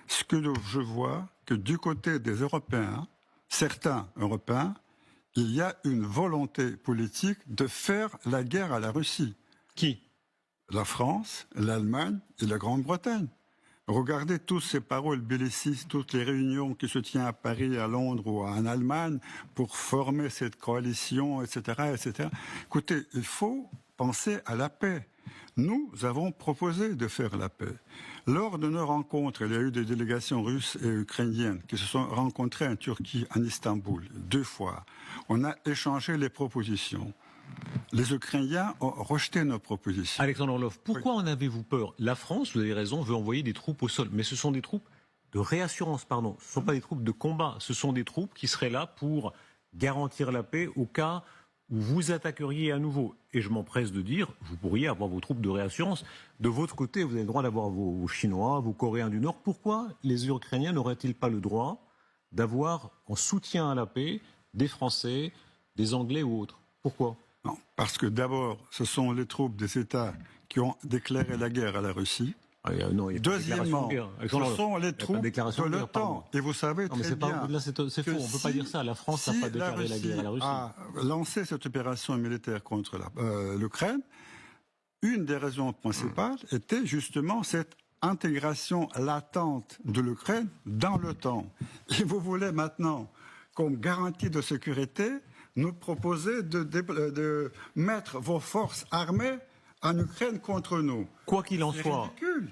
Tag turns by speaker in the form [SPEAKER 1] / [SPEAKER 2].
[SPEAKER 1] Ce que je vois, que du côté des Européens, certains Européens, il y a une volonté politique de faire la guerre à la Russie.
[SPEAKER 2] Qui?
[SPEAKER 1] La France, l'Allemagne et la Grande-Bretagne. Regardez tous ces paroles bellicistes, toutes les réunions qui se tiennent à Paris, à Londres ou en Allemagne pour former cette coalition, etc., etc. Écoutez, il faut penser à la paix. Nous avons proposé de faire la paix. Lors de nos rencontres, il y a eu des délégations russes et ukrainiennes qui se sont rencontrées en Turquie, en Istanbul, 2 fois. On a échangé les propositions. Les Ukrainiens ont rejeté nos propositions.
[SPEAKER 2] Alexandre Orlov, pourquoi en avez-vous peur? La France, vous avez raison, veut envoyer des troupes au sol, mais ce sont des troupes de réassurance, pardon. Ce ne sont pas des troupes de combat, ce sont des troupes qui seraient là pour garantir la paix au cas où vous attaqueriez à nouveau. Et je m'empresse de dire, vous pourriez avoir vos troupes de réassurance. De votre côté, vous avez le droit d'avoir vos Chinois, vos Coréens du Nord. Pourquoi les Ukrainiens n'auraient-ils pas le droit d'avoir en soutien à la paix des Français, des Anglais ou autres? Pourquoi?
[SPEAKER 1] Non, parce que d'abord, ce sont les troupes des États qui ont déclaré la guerre à la Russie.
[SPEAKER 2] Non,
[SPEAKER 1] Deuxièmement, ce sont les troupes de l'OTAN. Et vous savez très bien...
[SPEAKER 2] Là, c'est faux, on ne peut pas dire ça. La France n'a pas déclaré la guerre à la Russie.
[SPEAKER 1] A lancé cette opération militaire contre l'Ukraine. Une des raisons principales était justement cette intégration latente de l'Ukraine dans l'OTAN. Et vous voulez maintenant, comme garantie de sécurité, nous proposer de mettre vos forces armées en Ukraine contre nous.
[SPEAKER 2] Quoi qu'il en soit,
[SPEAKER 1] ridicule.